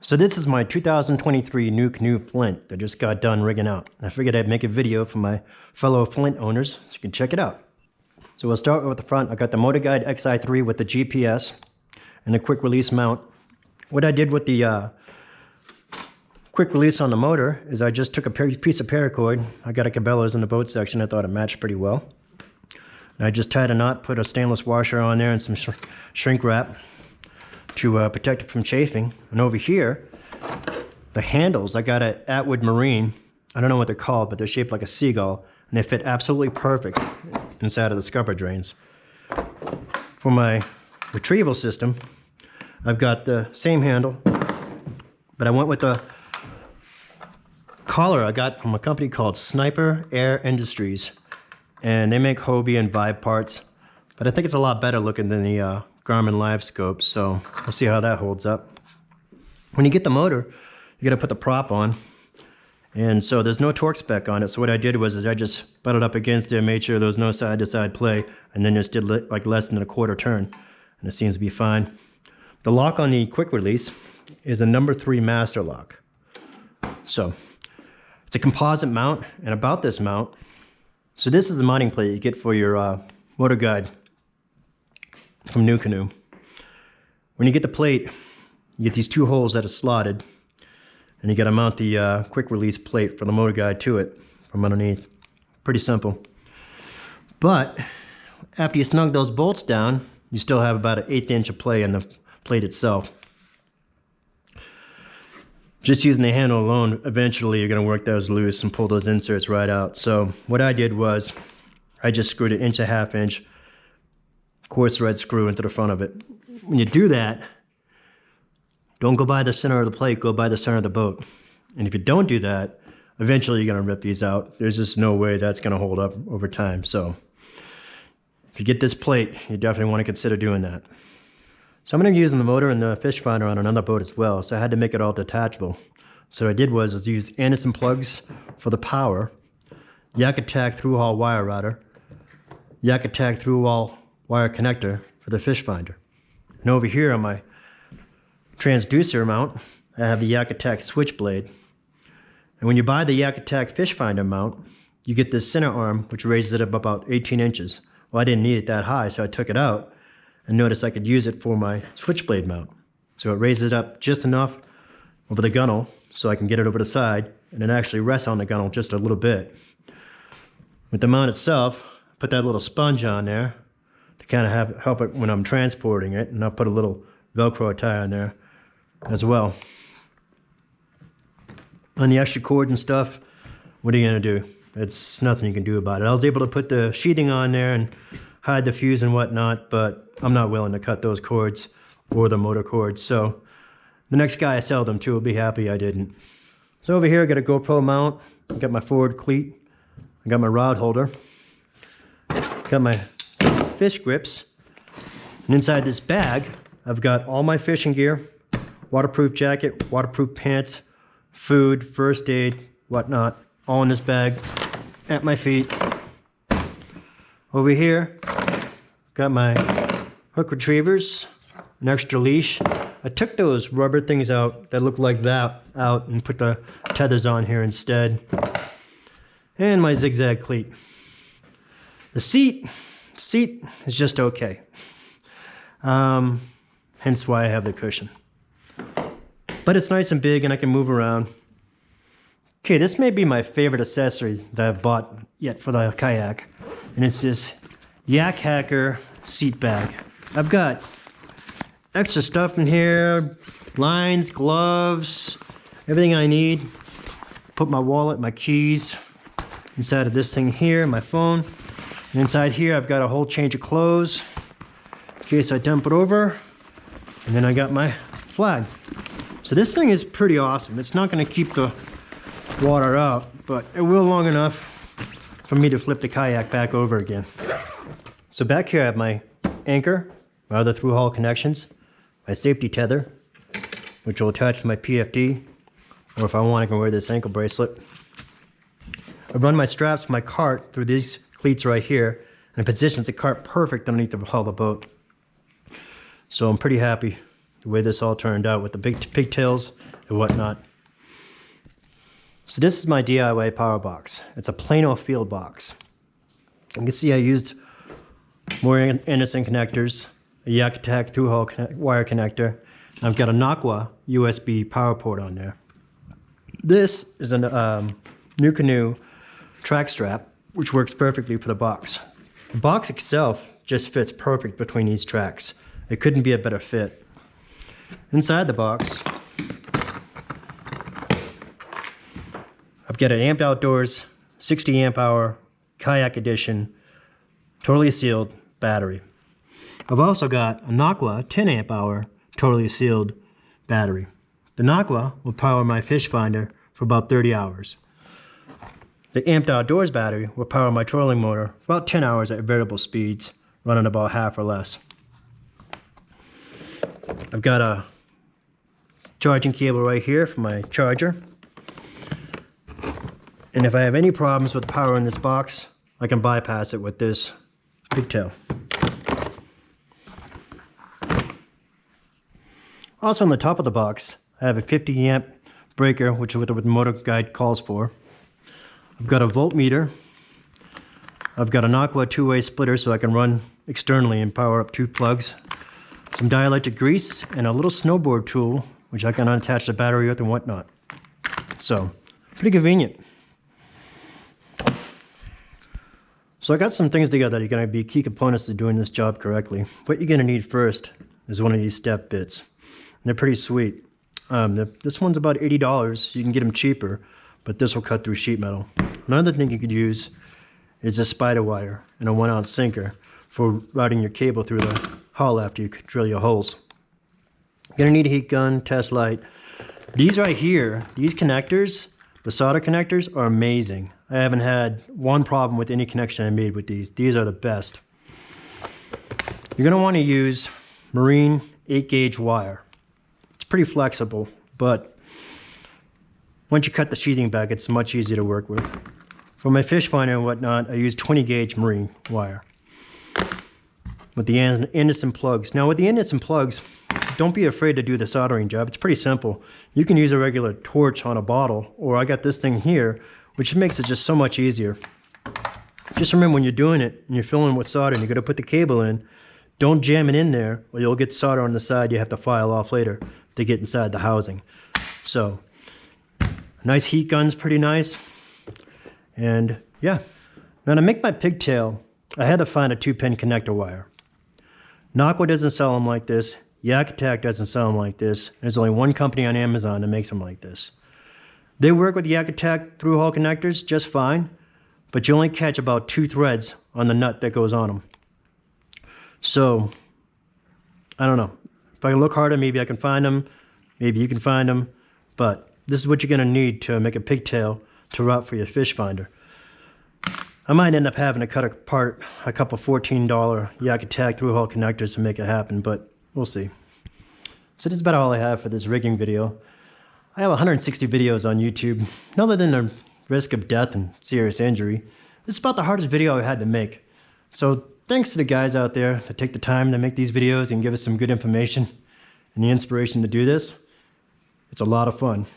So this is my 2023 Nucanoe Flint that just got done rigging out. I figured I'd make a video for my fellow Flint owners so you can check it out. So we'll start with the front. I got the Motor Guide xi3 with the GPS and the quick release mount. What I did with the quick release on the motor is I just took a piece of paracord. I got a Cabela's in the boat section. I thought it matched pretty well. And I just tied a knot, put a stainless washer on there and some shrink wrap to protect it from chafing. And over here, the handles, I got at Atwood Marine. I don't know what they're called, but they're shaped like a seagull, and they fit absolutely perfect inside of the scupper drains. For my retrieval system, I've got the same handle, but I went with the collar I got from a company called Sniper Air Industries, and they make Hobie and Vibe parts, but I think it's a lot better looking than the Garmin Live Scope, so we'll see how that holds up. When you get the motor, you got to put the prop on, and so there's no torque spec on it. So what I did was I just butted up against it, made sure there was no side-to-side play, and then just did like less than a quarter turn, and it seems to be fine. The lock on the quick release is a number 3 master lock. So it's a composite mount, and about this mount, so this is the mounting plate you get for your Motor Guide from Nucanoe. When you get the plate, you get these 2 holes that are slotted, and you got to mount the quick release plate for the Motor Guide to it from underneath. Pretty simple. But after you snug those bolts down, you still have about an 1/8 inch of play in the plate itself. Just using the handle alone, eventually you're going to work those loose and pull those inserts right out. So what I did was I just screwed an 1.5 inch quartz thread screw into the front of it. When you do that, don't go by the center of the plate, go by the center of the boat. And if you don't do that, eventually you're going to rip these out. There's just no way that's going to hold up over time. So if you get this plate, you definitely want to consider doing that. So I'm going to be using the motor and the fish finder on another boat as well, so I had to make it all detachable. So what I did was use Anderson plugs for the power, Yak Attack through-haul wire router, Yak Attack through-haul wire connector for the fish finder. And over here on my transducer mount, I have the Yak Attack switchblade. And when you buy the Yak Attack fish finder mount, you get this center arm, which raises it up about 18 inches. Well, I didn't need it that high, so I took it out, and notice I could use it for my switchblade mount. So it raises it up just enough over the gunnel so I can get it over the side, and it actually rests on the gunnel just a little bit. With the mount itself, put that little sponge on there to kind of help it when I'm transporting it, and I'll put a little Velcro tie on there as well. On the extra cord and stuff, what are you going to do? It's nothing you can do about it. I was able to put the sheathing on there and hide the fuse and whatnot, but I'm not willing to cut those cords or the motor cords, so the next guy I sell them to will be happy I didn't. So over here I got a GoPro mount, I got my forward cleat, I got my rod holder, got my fish grips, and inside this bag I've got all my fishing gear, waterproof jacket, waterproof pants, food, first aid, whatnot, all in this bag at my feet. Over here, got my hook retrievers, an extra leash. I took those rubber things out that look like that out and put the tethers on here instead. And my zigzag cleat. The seat is just okay. Hence why I have the cushion. But it's nice and big and I can move around. Okay, this may be my favorite accessory that I've bought yet for the kayak. And it's this Yak Hacker seat bag. I've got extra stuff in here, lines, gloves, everything I need. Put my wallet, my keys inside of this thing here, my phone. And inside here I've got a whole change of clothes in case I dump it over. And then I got my flag. So this thing is pretty awesome. It's not going to keep the water out, but it will long enough for me to flip the kayak back over again. So back here I have my anchor, my other through-haul connections, my safety tether, which will attach to my PFD, or if I want I can wear this ankle bracelet. I run my straps for my cart through these cleats right here, and it positions the cart perfect underneath the hull of the boat. So I'm pretty happy the way this all turned out with the big pigtails and whatnot. So this is my DIY power box. It's a Plano field box. You can see I used more Anderson connectors, a Yakatac through-hole wire connector, and I've got a Nucanoe USB power port on there. This is a Nucanoe track strap, which works perfectly for the box. The box itself just fits perfect between these tracks. It couldn't be a better fit. Inside the box, I've got an Amped Outdoors 60 amp hour Kayak Edition, totally sealed battery. I've also got a Nucanoe 10 amp hour, totally sealed battery. The Nucanoe will power my fish finder for about 30 hours. The Amped Outdoors battery will power my trolling motor for about 10 hours at variable speeds, running about half or less. I've got a charging cable right here for my charger. And if I have any problems with power in this box, I can bypass it with this pigtail. Also on the top of the box, I have a 50 amp breaker, which is what the motor guide calls for. I've got a voltmeter. I've got a Nucanoe two-way splitter so I can run externally and power up 2 plugs. Some dielectric grease and a little snowboard tool, which I can unattach the battery with and whatnot. So, pretty convenient. So I got some things together that are going to be key components to doing this job correctly. What you're going to need first is one of these step bits. And they're pretty sweet. This one's about $80. You can get them cheaper, but this will cut through sheet metal. Another thing you could use is a spider wire and a 1-ounce sinker for routing your cable through the hull after you drill your holes. You're going to need a heat gun, test light. These right here, these connectors, the solder connectors, are amazing. I haven't had one problem with any connection I made with these. These are the best. You're going to want to use marine 8-gauge wire. It's pretty flexible, but once you cut the sheathing back, it's much easier to work with. For my fish finder and whatnot, I use 20-gauge marine wire with the Anderson plugs. Now with the Anderson plugs, don't be afraid to do the soldering job. It's pretty simple. You can use a regular torch on a bottle, or I got this thing here, which makes it just so much easier. Just remember when you're doing it and you're filling with solder and you're going to put the cable in, don't jam it in there or you'll get solder on the side you have to file off later to get inside the housing. So, a nice heat gun's pretty nice. And yeah, now to make my pigtail, I had to find a 2-pin connector wire. Nucanoe doesn't sell them like this. Yakatac doesn't sell them like this. There's only one company on Amazon that makes them like this. They work with Yakatac through-hole connectors just fine, but you only catch about 2 threads on the nut that goes on them. So, I don't know. If I look harder, maybe I can find them. Maybe you can find them. But this is what you're going to need to make a pigtail to route for your fish finder. I might end up having to cut apart a couple $14 Yakatac through-hole connectors to make it happen, but we'll see. So this is about all I have for this rigging video. I have 160 videos on YouTube. And other than the risk of death and serious injury, this is about the hardest video I had to make. So thanks to the guys out there that take the time to make these videos and give us some good information and the inspiration to do this. It's a lot of fun.